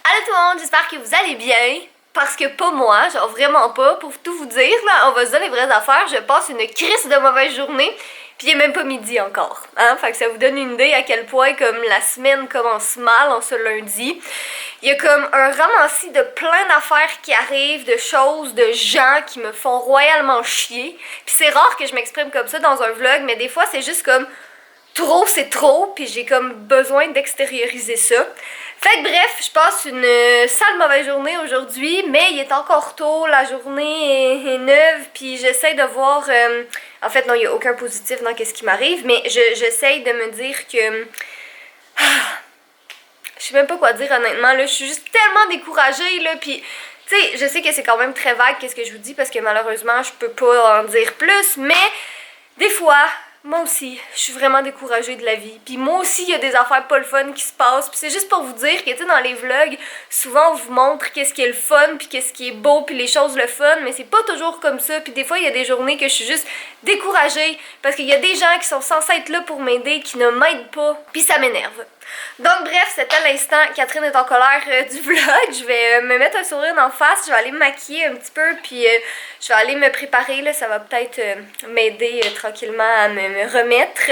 Allô tout le monde, j'espère que vous allez bien. Parce que pas moi, genre vraiment pas, pour tout vous dire, là, on va se dire les vraies affaires, je passe une crise de mauvaise journée, puis il est même pas midi encore, hein, fait que ça vous donne une idée à quel point comme la semaine commence mal en ce lundi. Il y a comme un ramassis de plein d'affaires qui arrivent, de choses, de gens qui me font royalement chier, puis c'est rare que je m'exprime comme ça dans un vlog, mais des fois c'est juste comme trop c'est trop, puis j'ai comme besoin d'extérioriser ça. Fait que bref, je passe une sale mauvaise journée aujourd'hui, mais il est encore tôt, la journée est neuve, puis j'essaie de voir... en fait, non, il n'y a aucun positif dans ce qui m'arrive, mais j'essaie de me dire que... je sais même pas quoi dire honnêtement, là, je suis juste tellement découragée, là, puis... Tu sais, je sais que c'est quand même très vague qu'est-ce que je vous dis, parce que malheureusement, je peux pas en dire plus, mais des fois... Moi aussi, je suis vraiment découragée de la vie. Puis moi aussi, il y a des affaires pas le fun qui se passent. Puis c'est juste pour vous dire que, tu sais, dans les vlogs, souvent on vous montre qu'est-ce qui est le fun, puis qu'est-ce qui est beau, puis les choses le fun. Mais c'est pas toujours comme ça. Puis des fois, il y a des journées que je suis juste découragée. Parce qu'il y a des gens qui sont censés être là pour m'aider, qui ne m'aident pas. Puis ça m'énerve. Donc bref, c'était l'instant, Catherine est en colère du vlog. Je vais me mettre un sourire en face, je vais aller me maquiller un petit peu, puis je vais aller me préparer, là, ça va peut-être m'aider tranquillement à me remettre.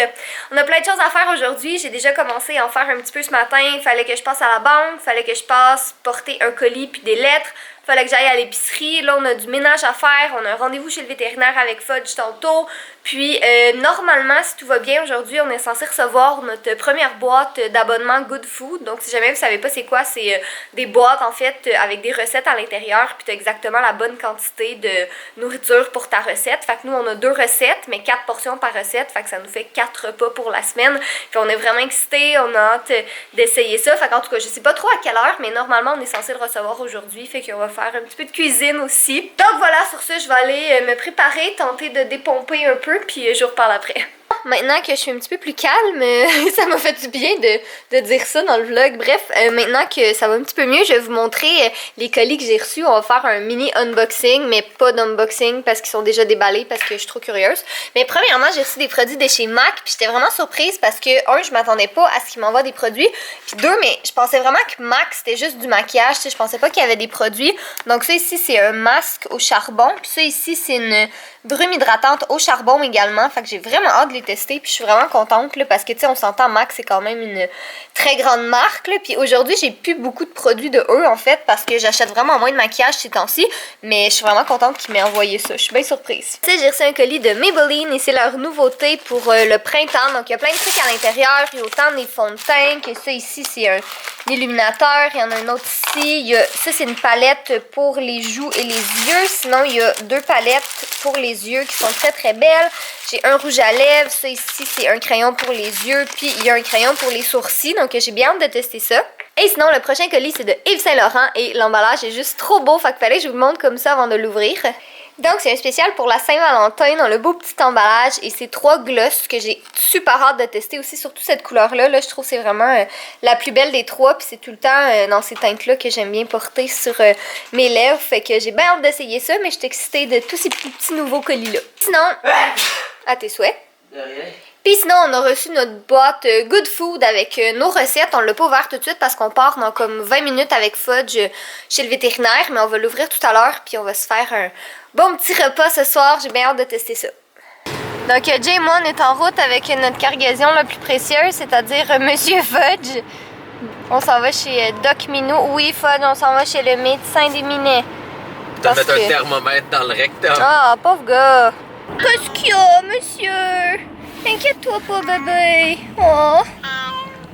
On a plein de choses à faire aujourd'hui, j'ai déjà commencé à en faire un petit peu ce matin. Il fallait que je passe à la banque, il fallait que je passe porter un colis puis des lettres. Fallait que j'aille à l'épicerie, là on a du ménage à faire, on a un rendez-vous chez le vétérinaire avec Fudge tantôt. Puis normalement, si tout va bien aujourd'hui, on est censé recevoir notre première boîte d'abonnement Good Food. Donc si jamais vous savez pas c'est quoi, c'est des boîtes en fait avec des recettes à l'intérieur. Puis t'as exactement la bonne quantité de nourriture pour ta recette. Fait que nous on a 2 recettes, mais 4 portions par recette. Fait que ça nous fait 4 repas pour la semaine. Puis on est vraiment excités, on a hâte d'essayer ça. Fait qu'en tout cas, je sais pas trop à quelle heure, mais normalement on est censé le recevoir aujourd'hui. Fait qu'on va faire un petit peu de cuisine aussi. Donc voilà, sur ce, je vais aller me préparer, tenter de dépomper un peu, puis je vous reparle après. Maintenant que je suis un petit peu plus calme, ça m'a fait du bien de dire ça dans le vlog. Bref, maintenant que ça va un petit peu mieux, je vais vous montrer les colis que j'ai reçus. On va faire un mini unboxing, mais pas d'unboxing parce qu'ils sont déjà déballés parce que je suis trop curieuse. Mais premièrement, j'ai reçu des produits de chez MAC, puis j'étais vraiment surprise parce que, un, je m'attendais pas à ce qu'ils m'envoient des produits, puis deux, mais je pensais vraiment que MAC c'était juste du maquillage, tu sais, je pensais pas qu'il y avait des produits. Donc ça ici, c'est un masque au charbon, puis ça ici, c'est une brume hydratante au charbon également. Fait que j'ai vraiment hâte de les tester, puis je suis vraiment contente là, parce que tu sais, on s'entend, MAC c'est quand même une très grande marque là. Puis aujourd'hui j'ai plus beaucoup de produits de eux en fait parce que j'achète vraiment moins de maquillage ces temps-ci, mais je suis vraiment contente qu'ils m'aient envoyé ça, je suis bien surprise. Tu sais, j'ai reçu un colis de Maybelline et c'est leur nouveauté pour le printemps. Donc il y a plein de trucs à l'intérieur, il y a autant des fonds de teint que ça ici c'est un illuminateur, il y en a un autre ici, il y a, ça c'est une palette pour les joues et les yeux, sinon il y a 2 palettes pour les yeux qui sont très très belles. J'ai un rouge à lèvres, ça ici c'est un crayon pour les yeux, puis il y a un crayon pour les sourcils, donc j'ai bien hâte de tester ça. Et sinon le prochain colis c'est de Yves Saint Laurent et l'emballage est juste trop beau, fait qu'il fallait que je vous le montre comme ça avant de l'ouvrir. Donc c'est un spécial pour la Saint-Valentin dans le beau petit emballage et c'est 3 glosses que j'ai super hâte de tester aussi, surtout cette couleur-là. Là, je trouve que c'est vraiment la plus belle des 3, puis c'est tout le temps dans ces teintes-là que j'aime bien porter sur mes lèvres. Fait que j'ai bien hâte d'essayer ça, mais je suis excitée de tous ces petits nouveaux colis-là. Sinon, à tes souhaits. De rien. Puis sinon, on a reçu notre boîte Good Food avec nos recettes. On l'a pas ouvert tout de suite parce qu'on part dans comme 20 minutes avec Fudge chez le vétérinaire. Mais on va l'ouvrir tout à l'heure puis on va se faire un bon petit repas ce soir. J'ai bien hâte de tester ça. Donc Jay et moi, on est en route avec notre cargaison la plus précieuse, c'est-à-dire Monsieur Fudge. On s'en va chez Doc Minou. Oui, Fudge, on s'en va chez le médecin des minets. Tu vas mettre un thermomètre dans le rectum. Ah, pauvre gars. Qu'est-ce qu'il y a, monsieur? Inquiète-toi pas, bébé. Oh.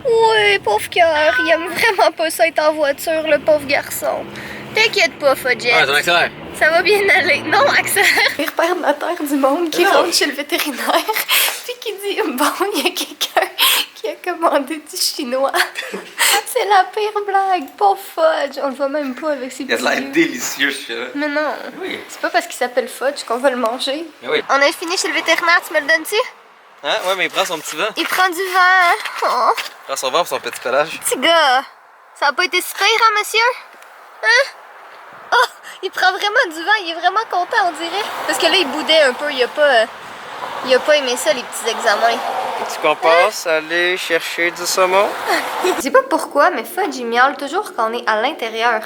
Oui, pauvre cœur. Il aime vraiment pas ça être en voiture, le pauvre garçon. T'inquiète pas, Fudget. Ouais, c'est un accélère. Ça va bien aller. Non, accélère. Les repères de la terre du monde qui rentre chez le vétérinaire puis qui dit, bon, il y a quelqu'un qui a commandé du chinois. C'est la pire blague. Pauvre Fudge. On le voit même pas avec ses petits Il a l'air yeux. délicieux, ce là. Mais non. Oui. C'est pas parce qu'il s'appelle Fudge qu'on va le manger. Mais oui. On a fini chez le vétérinaire, tu me le donnes-tu? Hein? Ouais, mais il prend son petit vent. Il prend du vent. Oh, Il prend son vent pour son petit pelage. petit gars. Ça a pas été super, hein, monsieur? Hein? Oh, il prend vraiment du vent. Il est vraiment content, on dirait. Parce que là, il boudait un peu. Il a pas aimé ça, les petits examens. Tu qu'on passe aller chercher du saumon? Je sais pas pourquoi, mais Fudge, il miaule toujours quand on est à l'intérieur.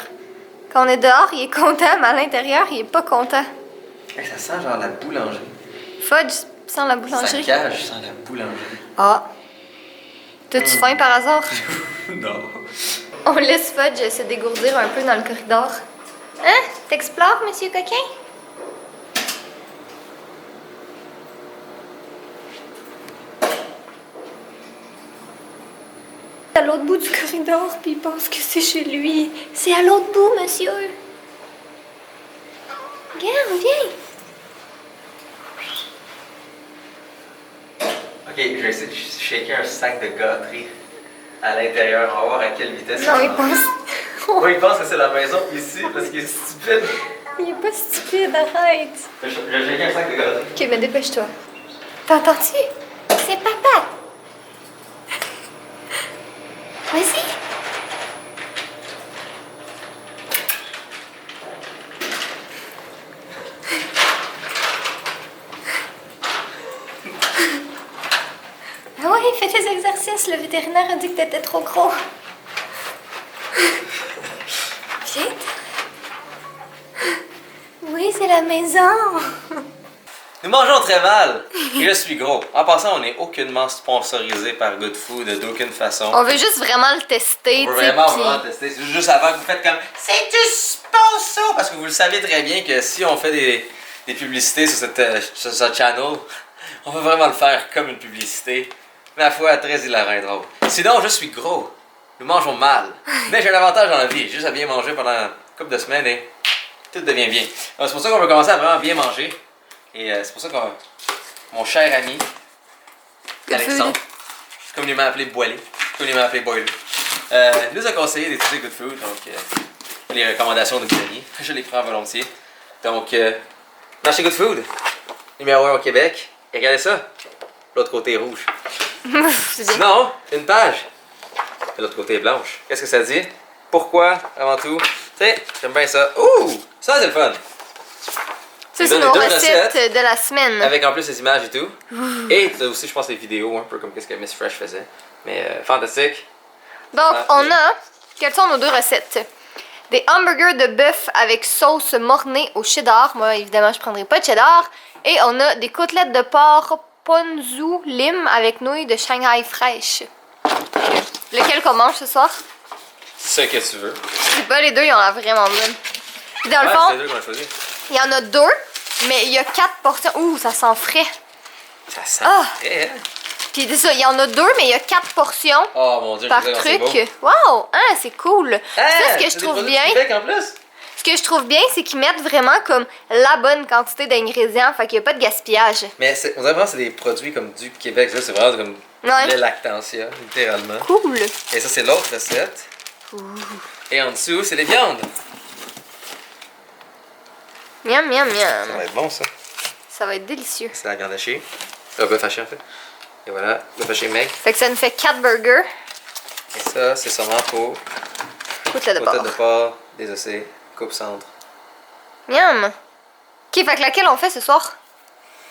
Quand on est dehors, il est content, mais à l'intérieur, il est pas content. Hey, ça sent genre la boulangerie. Fudge sent la boulangerie. Ça cage sans la boulangerie. Ah. T'as-tu faim par hasard? Non. On laisse Fudge se dégourdir un peu dans le corridor. Hein? T'explores, monsieur coquin? À l'autre bout du corridor, puis il pense que c'est chez lui. C'est à l'autre bout, monsieur. Regarde, viens. Ok, je vais essayer de shaker un sac de gâterie à l'intérieur. On va voir à quelle vitesse. Non, il pense... Oui, il pense que c'est la maison ici parce qu'il est stupide. Il est pas stupide, arrête. Je vais shaker un sac de gâterie. Ok, mais dépêche-toi. T'entends-tu? C'est papa. Vas-y. Ah ouais, fais tes exercices. Le vétérinaire a dit que t'étais trop gros. Vite. Oui, c'est la maison. Nous mangeons très mal et je suis gros. En passant, on n'est aucunement sponsorisé par Good Food d'aucune façon. On veut juste vraiment le tester, On veut tu sais. vraiment tester. C'est juste avant que vous faites comme c'est du sponsor parce que vous le savez très bien que si on fait des publicités sur cette channel, on va vraiment le faire comme une publicité. Ma foi, très hilarant et drôle. Sinon, je suis gros. Nous mangeons mal. Mais j'ai un avantage dans la vie. J'ai juste à bien manger pendant une couple de semaines et tout devient bien. C'est pour ça qu'on veut commencer à vraiment bien manger. Et c'est pour ça que mon cher ami, Alexandre, communément appelé Boilé, communément appelé Boiler, nous a conseillé d'étudier Good Food. Donc, les recommandations de Denis, je les prends volontiers. Donc, mangez Good Food, numéro 1 au Québec. Et regardez ça, l'autre côté est rouge. Sinon, une page. Et l'autre côté est blanche. Qu'est-ce que ça dit? Pourquoi, avant tout? Tu sais, j'aime bien ça. Ouh! Ça, c'est le fun. Ça, c'est nos recettes de la semaine. Avec en plus les images et tout. Et t'as aussi, je pense, les vidéos, un peu comme ce que Miss Fresh faisait. Mais fantastique. Donc, on a... Quelles sont nos deux recettes? Des hamburgers de bœuf avec sauce mornée au cheddar. Moi, évidemment, je prendrai pas de cheddar. Et on a des côtelettes de porc ponzu lime avec nouilles de Shanghai fraîches. Lequel qu'on mange ce soir? Ce que tu veux. Je sais pas, les deux, ils ont l'air vraiment bonnes. Puis dans le fond, c'est les deux qu'on a choisi. il y en a deux, mais il y a 4 portions. Ouh, ça sent frais. Ça sent frais, hein? Puis c'est ça, il y en a deux, mais il y a 4 portions Oh mon dieu, par je sais, truc. Wow, hein, c'est cool. Ah, Ça, ce que je trouve bien, en plus? ce que je trouve bien, c'est qu'ils mettent vraiment comme la bonne quantité d'ingrédients, fait qu'il n'y a pas de gaspillage. Mais on dirait vraiment que c'est des produits comme du Québec, ça, c'est vraiment comme Ouais. le Lactantia, littéralement. Cool. Et ça, c'est l'autre recette. Et en dessous, c'est les viandes. Miam, miam, Ça miam. va être bon, ça. Ça va être délicieux. C'est la viande hachée. Le bœuf haché, en fait. Et voilà, bœuf haché maigre. Fait que ça nous fait 4 burgers. Et ça, c'est sûrement pour Côtelette de côtelette porc. de porc, désossé, coupe-centre. Miam. Ok, fait que laquelle on fait ce soir?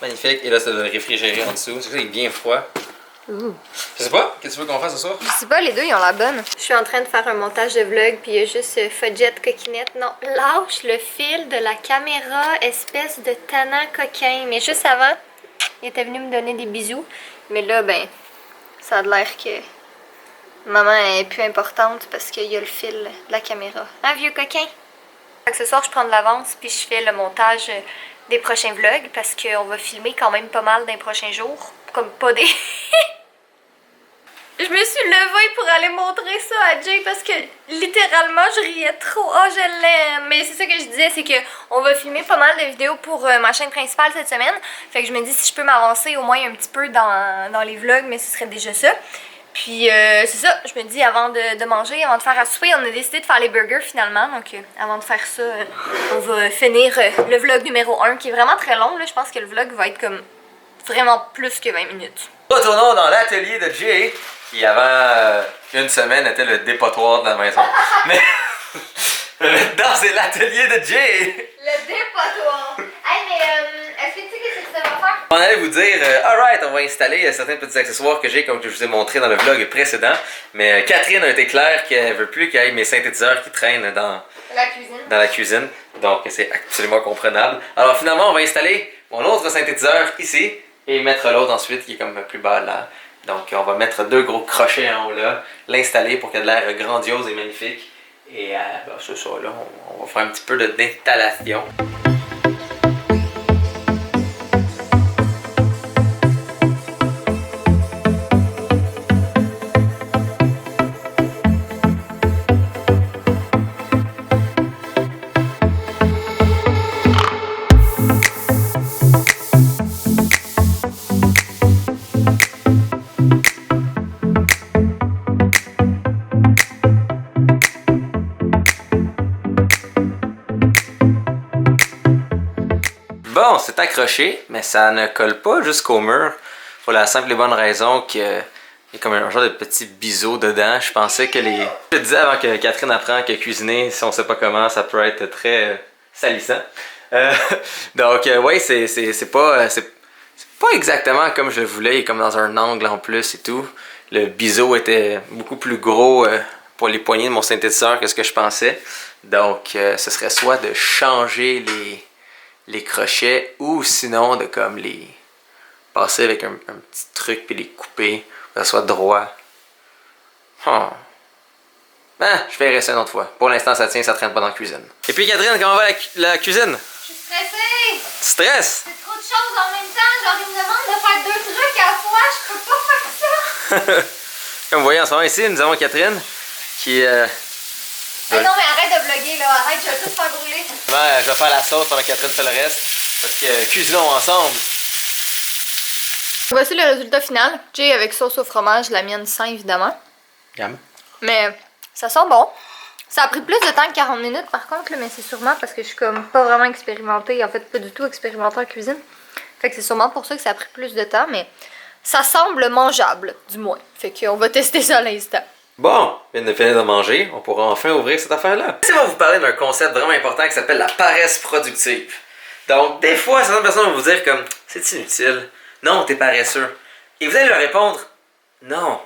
Magnifique. Et là, c'est le réfrigéré en dessous. C'est ça, il est bien froid. Ouh. Je sais pas, qu'est-ce que tu veux qu'on fasse ce soir? Je sais pas, les deux, ils ont la bonne. Je suis en train de faire un montage de vlog, puis il y a juste Fudgette coquinette. Non, lâche le fil de la caméra, espèce de tannant coquin. Mais juste avant, il était venu me donner des bisous. Mais là, ben, ça a l'air que maman est plus importante parce qu'il y a le fil de la caméra. Hein, vieux coquin? Fait que ce soir, je prends de l'avance, puis je fais le montage des prochains vlogs parce qu'on va filmer quand même pas mal dans les prochains jours. Comme pas des... Je me suis levée pour aller montrer ça à Jay parce que littéralement je riais trop. Oh, je l'aime! Mais c'est ça que je disais, c'est que on va filmer pas mal de vidéos pour ma chaîne principale cette semaine. Fait que je me dis si je peux m'avancer au moins un petit peu dans les vlogs, mais ce serait déjà ça. Puis c'est ça, je me dis avant de manger, avant de faire à souper, on a décidé de faire les burgers finalement. Donc avant de faire ça, on va finir le vlog numéro 1 qui est vraiment très long. Là. Je pense que le vlog va être comme vraiment plus que 20 minutes. Retournons dans l'atelier de Jay, qui avant une semaine était le dépotoir de la maison. Mais maintenant c'est l'atelier de Jay! Le dépotoir! Hey, mais est-ce que tu sais ce que ça va faire? On allait vous dire, alright, on va installer certains petits accessoires que j'ai, comme je vous ai montré dans le vlog précédent. Mais Catherine a été claire qu'elle veut plus qu'il y ait mes synthétiseurs qui traînent dans la cuisine. Donc c'est absolument comprenable. Alors finalement, on va installer mon autre synthétiseur ici et mettre l'autre ensuite qui est comme plus bas là. Donc on va mettre 2 gros crochets en haut là, l'installer pour qu'il ait de l'air grandiose et magnifique. Et ben, c'est ça là, on va faire un petit peu d'installation. Bon, c'est accroché, mais ça ne colle pas jusqu'au mur. Pour la simple et bonne raison qu'il y a comme un genre de petit biseau dedans. Je pensais que les... Je te disais avant que Catherine apprend que cuisiner, si on sait pas comment, ça peut être très salissant. Donc, ouais, c'est pas exactement comme je le voulais. Il est comme dans un angle en plus et tout. Le biseau était beaucoup plus gros pour les poignées de mon synthétiseur que ce que je pensais. Donc, ce serait soit de changer les crochets ou sinon de comme les passer avec un petit truc puis les couper pour que ça soit droit. Oh. Ah, je verrai ça une autre fois. Pour l'instant ça tient, ça traîne pas dans la cuisine. Et puis Catherine, comment va la cuisine? Je suis stressée! Tu stresses? C'est trop de choses en même temps, genre ils me demandent de faire 2 trucs à la fois, je peux pas faire ça! Comme vous voyez en ce moment ici, nous avons Catherine qui... Mais non, mais arrête de vlogger là, arrête, je vais tout faire brûler. Je vais faire la sauce pendant que Catherine fait le reste. Parce que cuisinons ensemble. Voici le résultat final. Jay avec sauce au fromage, la mienne sans évidemment. Gamme. Mais ça sent bon. Ça a pris plus de temps que 40 minutes par contre, là, mais c'est sûrement parce que je suis comme pas vraiment expérimentée, en fait pas du tout expérimentée en cuisine. Fait que c'est sûrement pour ça que ça a pris plus de temps, mais ça semble mangeable, du moins. Fait qu'on va tester ça à l'instant. Bon, je viens de finir de manger, on pourra enfin ouvrir cette affaire-là. Je vais vous parler d'un concept vraiment important qui s'appelle la paresse productive. Donc, des fois, certaines personnes vont vous dire comme « c'est inutile, non, t'es paresseux ». Et vous allez leur répondre « non,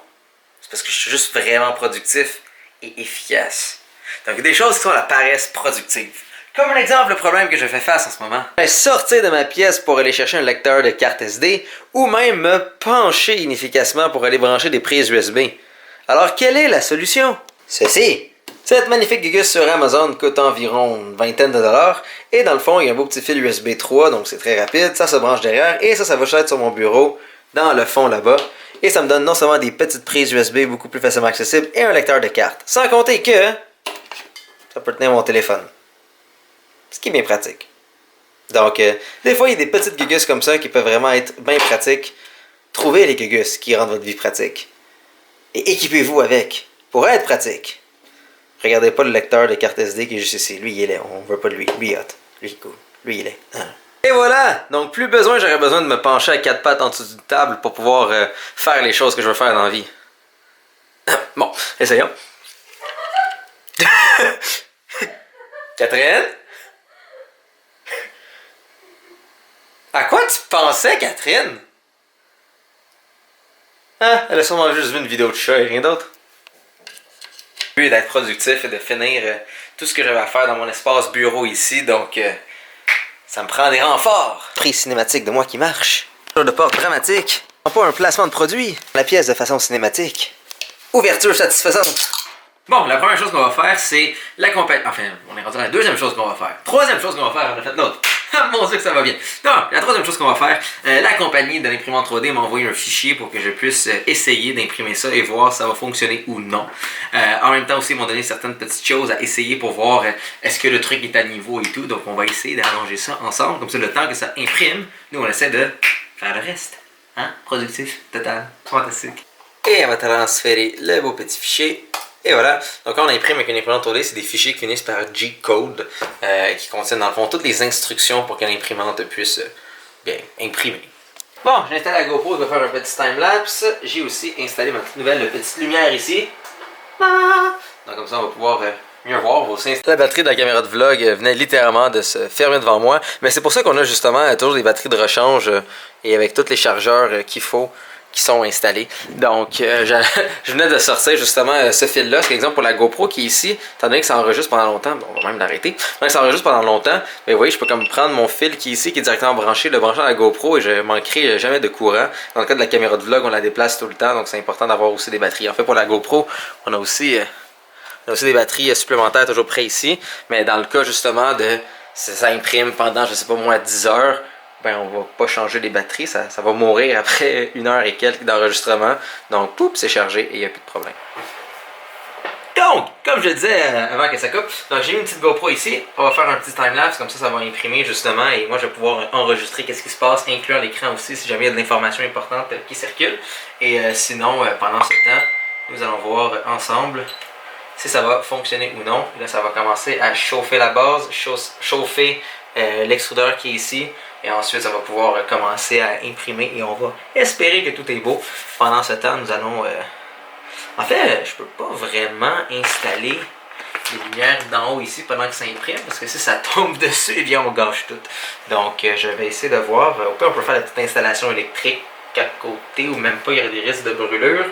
c'est parce que je suis juste vraiment productif et efficace ». Donc, des choses qui sont la paresse productive. Comme un exemple, le problème que je fais face en ce moment. Sortir de ma pièce pour aller chercher un lecteur de carte SD ou même me pencher inefficacement pour aller brancher des prises USB. Alors, quelle est la solution? Ceci! Cette magnifique gugus sur Amazon coûte environ une vingtaine de dollars. Et dans le fond, il y a un beau petit fil USB 3, donc c'est très rapide. Ça se branche derrière et ça va être sur mon bureau, dans le fond là-bas. Et ça me donne non seulement des petites prises USB beaucoup plus facilement accessibles et un lecteur de cartes. Sans compter que ça peut tenir mon téléphone. Ce qui est bien pratique. Donc, des fois, il y a des petites gugus comme ça qui peuvent vraiment être bien pratiques. Trouvez les gugus qui rendent votre vie pratique. Et équipez-vous avec pour être pratique. Regardez pas le lecteur de carte SD qui est juste ici. Lui, il est laid. On veut pas de lui. Lui, il est hot. Lui, il est cool. Lui, il est laid. Ah. Et voilà! Donc, plus besoin, j'aurais besoin de me pencher à 4 pattes en dessous d'une table pour pouvoir faire les choses que je veux faire dans la vie. Bon, essayons. Catherine? À quoi tu pensais, Catherine? Ah, elle a sûrement juste vu une vidéo de chat et rien d'autre. Le but est d'être productif et de finir tout ce que j'avais à faire dans mon espace bureau ici, donc ça me prend des renforts. Prise cinématique de moi qui marche. Tour de porte dramatique. Pas un placement de produit. La pièce de façon cinématique. Ouverture satisfaisante. Bon, la première chose qu'on va faire, c'est l'accompagner. Enfin, on est rendu à la deuxième chose qu'on va faire. Troisième chose qu'on va faire, on a fait l'autre. Ah mon dieu que ça va bien. Non, la troisième chose qu'on va faire, la compagnie de l'imprimante 3D m'a envoyé un fichier pour que je puisse essayer d'imprimer ça et voir si ça va fonctionner ou non. En même temps aussi, ils m'ont donné certaines petites choses à essayer pour voir est-ce que le truc est à niveau et tout. Donc on va essayer d'arranger ça ensemble. Comme ça, le temps que ça imprime, nous on essaie de faire le reste. Hein? Productif, total, fantastique. Et on va transférer le beau petit fichier. Et voilà, donc quand on imprime avec une imprimante 3D, c'est des fichiers qui finissent par G-code, qui contiennent dans le fond toutes les instructions pour que l'imprimante puisse bien imprimer. Bon, j'ai installé la GoPro, je vais faire un petit time-lapse. J'ai aussi installé ma petite nouvelle petite lumière ici. Donc comme ça on va pouvoir mieux voir aussi. La batterie de la caméra de vlog venait littéralement de se fermer devant moi. Mais c'est pour ça qu'on a justement toujours des batteries de rechange et avec tous les chargeurs qu'il faut qui sont installés. Donc, je venais de sortir justement ce fil-là. Par exemple, pour la GoPro qui est ici, étant donné que ça enregistre pendant longtemps, bon, on va même l'arrêter. Étant donné que ça enregistre pendant longtemps, mais vous voyez, je peux comme prendre mon fil qui est ici, qui est directement branché, le brancher à la GoPro et je manquerai jamais de courant. Dans le cas de la caméra de vlog, on la déplace tout le temps, donc c'est important d'avoir aussi des batteries. En fait, pour la GoPro, on a aussi des batteries supplémentaires toujours près ici. Mais dans le cas justement de ça imprime pendant, je sais pas moi, 10 heures, ben on va pas changer les batteries, ça va mourir après 1 heure et quelques d'enregistrement. Donc, poup, c'est chargé et il n'y a plus de problème. Donc, comme je le disais avant que ça coupe, donc j'ai une petite GoPro ici. On va faire un petit timelapse, comme ça va imprimer justement. Et moi, je vais pouvoir enregistrer qu'est-ce qui se passe, inclure l'écran aussi si jamais il y a de l'information importante qui circule. Et sinon, pendant ce temps, nous allons voir ensemble si ça va fonctionner ou non. Et là, ça va commencer à chauffer la base, chauffer l'extrudeur qui est ici. Et ensuite, ça va pouvoir commencer à imprimer et on va espérer que tout est beau. Pendant ce temps, nous allons... En fait, je peux pas vraiment installer les lumières d'en haut ici pendant que ça imprime parce que si ça tombe dessus, eh bien, on gâche tout. Donc, je vais essayer de voir. Au pire, on peut faire la petite installation électrique à côté ou même pas, il y aurait des risques de brûlure.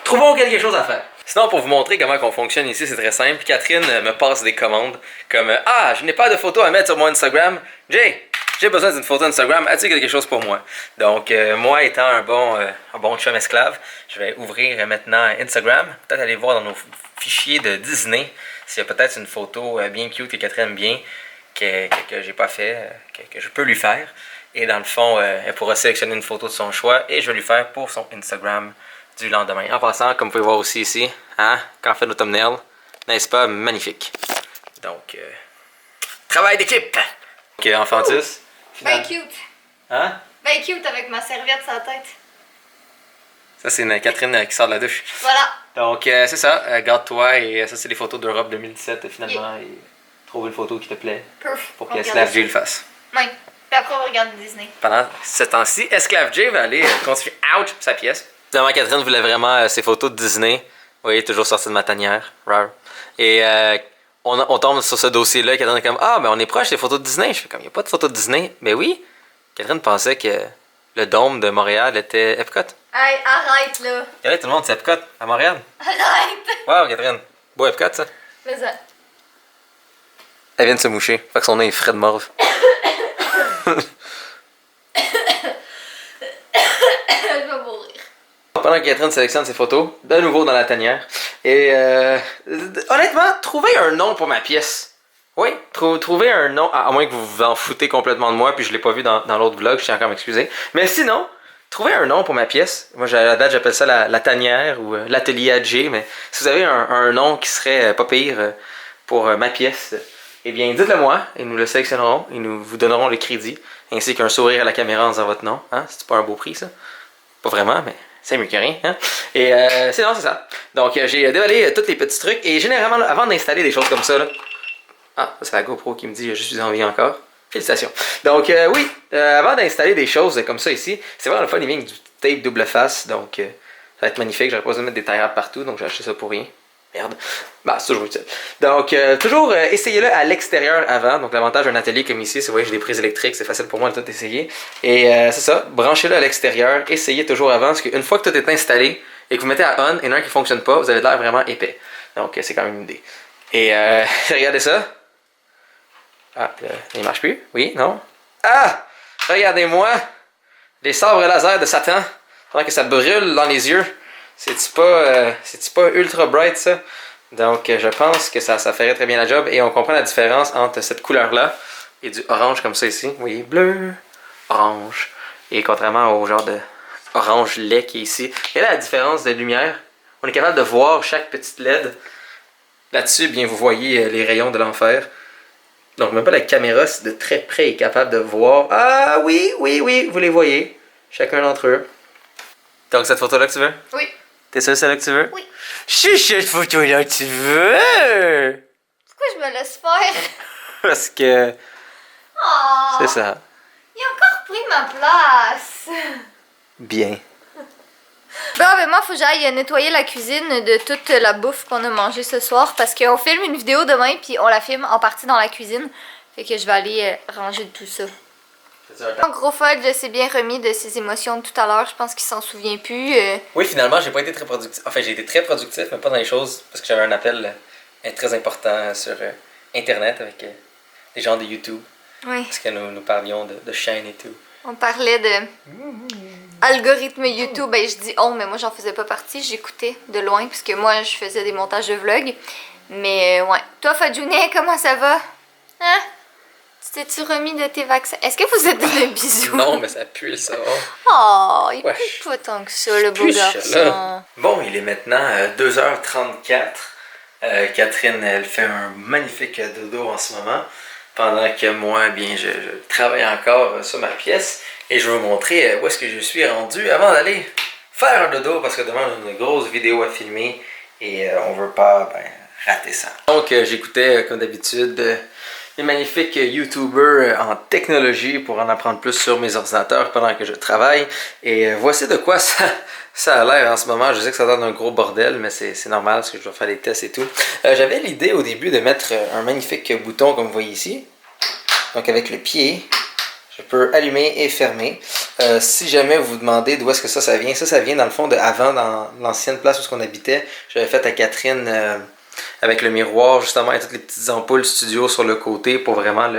Trouvons quelque chose à faire. Sinon, pour vous montrer comment on fonctionne ici, c'est très simple. Catherine me passe des commandes comme « Ah, je n'ai pas de photo à mettre sur mon Instagram. Jay, j'ai besoin d'une photo Instagram. As-tu quelque chose pour moi? » Donc, moi étant un bon chum esclave, je vais ouvrir maintenant Instagram. Peut-être aller voir dans nos fichiers de Disney s'il y a peut-être une photo bien cute que Catherine aime bien, que j'ai pas fait, que je peux lui faire. Et dans le fond, elle pourra sélectionner une photo de son choix et je vais lui faire pour son Instagram du lendemain. En passant, comme vous pouvez voir aussi ici, hein, quand on fait nos thumbnails, n'est-ce pas magnifique? Donc, travail d'équipe! Ok, Enfantis. Ben cute. Hein? Ben cute avec ma serviette sur la tête. Ça, c'est une Catherine qui sort de la douche. Voilà. Donc, c'est ça. Garde-toi et ça, c'est les photos d'Europe 2017 finalement. Et trouve une photo qui te plaît. Perf. Pour qu'Esclave Jay le fasse. Oui. Puis après, on va regarder Disney. Pendant ce temps-ci, Esclave Jay va aller continuer out sa pièce. Finalement, Catherine voulait vraiment ses photos de Disney. Vous voyez, toujours sorti de ma tanière. Rare. Et on tombe sur ce dossier-là. Catherine est comme Ah, ben on est proche des photos de Disney. Je fais comme Il n'y a pas de photos de Disney. Mais oui. Catherine pensait que le dôme de Montréal était Epcot. Hey, arrête là. Regardez, tout le monde, c'est Epcot à Montréal. Arrête. Wow, Catherine. Beau Epcot, ça. Mais ça. Elle vient de se moucher. Fait que son nez est frais de morve. Je vais mourir. Pendant que Catherine sélectionne ses photos, de nouveau dans la tanière. Et honnêtement, trouvez un nom pour ma pièce. Oui, trouvez un nom, à moins que vous vous en foutez complètement de moi, puis je l'ai pas vu dans l'autre vlog, je tiens encore à m'excuser. Mais sinon, trouvez un nom pour ma pièce. Moi, à la date, j'appelle ça la tanière ou l'atelier AJ, mais si vous avez un nom qui serait pas pire pour ma pièce, eh bien, dites-le moi, et nous le sélectionnerons, et nous vous donnerons le crédit, ainsi qu'un sourire à la caméra en disant votre nom. Hein? C'est pas un beau prix, ça? Pas vraiment, mais c'est mieux que rien. Hein? Et sinon, c'est ça. Donc, j'ai dévalé tous les petits trucs, et généralement, là, avant d'installer des choses comme ça, là, ah, c'est la GoPro qui me dit « Je suis en vie encore ». Félicitations. Donc, oui, avant d'installer des choses comme ça ici, c'est vraiment le fun, il vient avec du tape double face, donc ça va être magnifique. J'aurais pas besoin de mettre des tie-wraps partout, donc j'ai acheté ça pour rien. Merde. Bah, c'est toujours utile. Donc, toujours essayez-le à l'extérieur avant. Donc, l'avantage d'un atelier comme ici, c'est que j'ai des prises électriques, c'est facile pour moi de tout essayer. Et c'est ça, branchez-le à l'extérieur, essayez toujours avant, parce qu'une fois que tout est installé et que vous mettez à on, et il y en a un qui ne fonctionne pas, vous avez l'air vraiment épais. Donc, c'est quand même une idée. Et regardez ça. Ah, il marche plus? Oui? Non? Ah! Regardez-moi! Les sabres laser de Satan. Pendant que ça brûle dans les yeux. C'est-tu pas ultra bright, ça? Donc, je pense que ça ferait très bien la job. Et on comprend la différence entre cette couleur-là et du orange comme ça ici. Vous voyez? Bleu, orange. Et contrairement au genre de orange lait qui est ici. Et là, la différence de lumière. On est capable de voir chaque petite LED. Là-dessus, bien, vous voyez les rayons de l'enfer. Donc, même pas la caméra, de très près, est capable de voir. Ah oui, vous les voyez. Chacun d'entre eux. Donc, cette photo-là que tu veux? Oui. T'es sûr que c'est celle-là que tu veux? Oui. C'est cette photo-là que tu veux! Pourquoi je me laisse faire? Parce que... Oh, c'est ça. il a encore pris ma place. Bien. Bon, ben moi, faut que j'aille nettoyer la cuisine de toute la bouffe qu'on a mangée ce soir parce qu'on filme une vidéo demain puis on la filme en partie dans la cuisine. Fait que je vais aller ranger tout ça. En gros folle s'est bien remis de ses émotions de tout à l'heure. Je pense qu'il s'en souvient plus. Oui, finalement, j'ai pas été très productif. Enfin, j'ai été très productif, mais pas dans les choses parce que j'avais un appel très important sur Internet avec des gens de YouTube. Oui. Parce que nous parlions de chaînes et tout. On parlait de algorithme YouTube. Ben, je dis on, mais moi, j'en faisais pas partie. J'écoutais de loin puisque moi, je faisais des montages de vlogs. Mais ouais. Toi, Fadjounet, comment ça va? Hein? Tu t'es-tu remis de tes vaccins? Est-ce que vous êtes donné un bisou? Non, mais ça pue le savon. Oh, il pue pas tant que ça, le beau garçon. Bon, il est maintenant 2h34. Catherine, elle fait un magnifique dodo en ce moment. Pendant que moi, eh bien, je travaille encore sur ma pièce. Et je vais vous montrer où est-ce que je suis rendu avant d'aller faire un dodo. Parce que demain, on a une grosse vidéo à filmer. Et on veut pas rater ça. Donc, j'écoutais, comme d'habitude, les magnifiques YouTubers en technologie pour en apprendre plus sur mes ordinateurs pendant que je travaille. Et voici de quoi ça a l'air en ce moment. Je sais que ça donne un gros bordel, mais c'est normal parce que je dois faire des tests et tout. J'avais l'idée au début de mettre un magnifique bouton comme vous voyez ici. Donc avec le pied, je peux allumer et fermer. Si jamais vous vous demandez d'où est-ce que ça vient, ça vient dans le fond de avant, dans l'ancienne place où on habitait. J'avais fait à Catherine... avec le miroir justement et toutes les petites ampoules studio sur le côté pour vraiment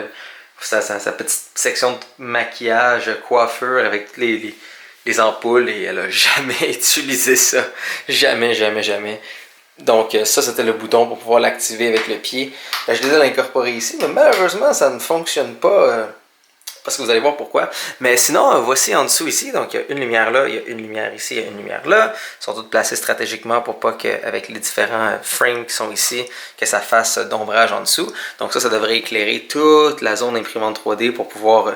sa petite section de maquillage, coiffure avec toutes les ampoules et elle a jamais utilisé ça. Jamais, jamais, jamais. Donc ça c'était le bouton pour pouvoir l'activer avec le pied. Je l'ai déjà incorporé ici, mais malheureusement ça ne fonctionne pas. Parce que vous allez voir pourquoi. Mais sinon, voici en dessous ici. Donc, il y a une lumière là, il y a une lumière ici, il y a une lumière là. Ils sont toutes placées stratégiquement pour pas qu'avec les différents frames qui sont ici, que ça fasse d'ombrage en dessous. Donc ça devrait éclairer toute la zone imprimante 3D pour pouvoir,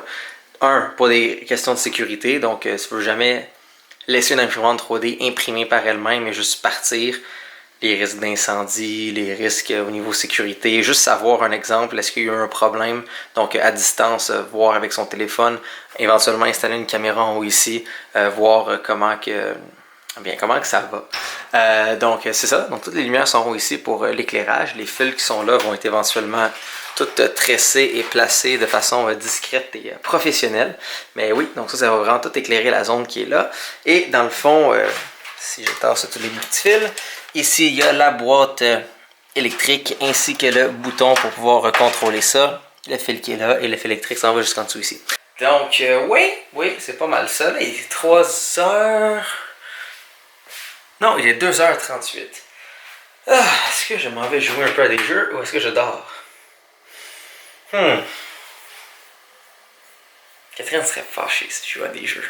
pour des questions de sécurité. Donc, si vous ne pouvez jamais laisser une imprimante 3D imprimer par elle-même et juste partir, les risques d'incendie, les risques au niveau sécurité, juste savoir un exemple, est-ce qu'il y a eu un problème, donc à distance, voir avec son téléphone, éventuellement installer une caméra en haut ici, voir comment que ça va. Donc c'est ça, donc toutes les lumières sont en haut ici pour l'éclairage, les fils qui sont là vont être éventuellement toutes tressées et placées de façon discrète et professionnelle, mais oui, donc ça va vraiment tout éclairer la zone qui est là, et dans le fond, si je tasse tous les petits fils, ici, il y a la boîte électrique ainsi que le bouton pour pouvoir contrôler ça. Le fil qui est là et le fil électrique s'en va jusqu'en dessous ici. Donc, oui, c'est pas mal ça. Là, il est 3h... Non, il est 2h38. Est-ce que je m'en vais jouer un peu à des jeux ou est-ce que je dors? Catherine serait fâchée si je joue à des jeux.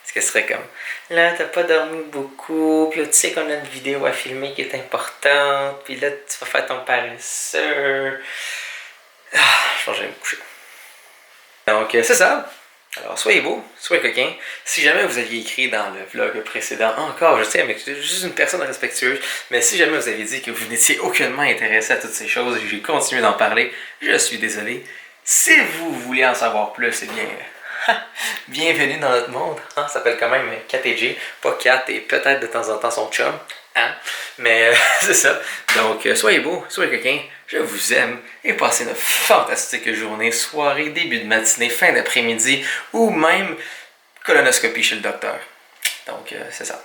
Est-ce que ce serait comme, là, t'as pas dormi beaucoup, puis là, tu sais qu'on a une vidéo à filmer qui est importante, puis là, tu vas faire ton paresseux. Je pense que je vais me coucher. Donc, c'est ça. Alors, soyez beaux, soyez coquins. Si jamais vous aviez écrit dans le vlog précédent, encore, je sais, mais je suis juste une personne respectueuse, mais si jamais vous aviez dit que vous n'étiez aucunement intéressé à toutes ces choses et que j'ai continué d'en parler, je suis désolé. Si vous voulez en savoir plus, eh bien... bienvenue dans notre monde. Ça s'appelle quand même Kat et Jay, pas Kat et peut-être de temps en temps son chum. Mais c'est ça. Donc, soyez beaux, soyez coquins, je vous aime et passez une fantastique journée, soirée, début de matinée, fin d'après-midi ou même colonoscopie chez le docteur. Donc, c'est ça.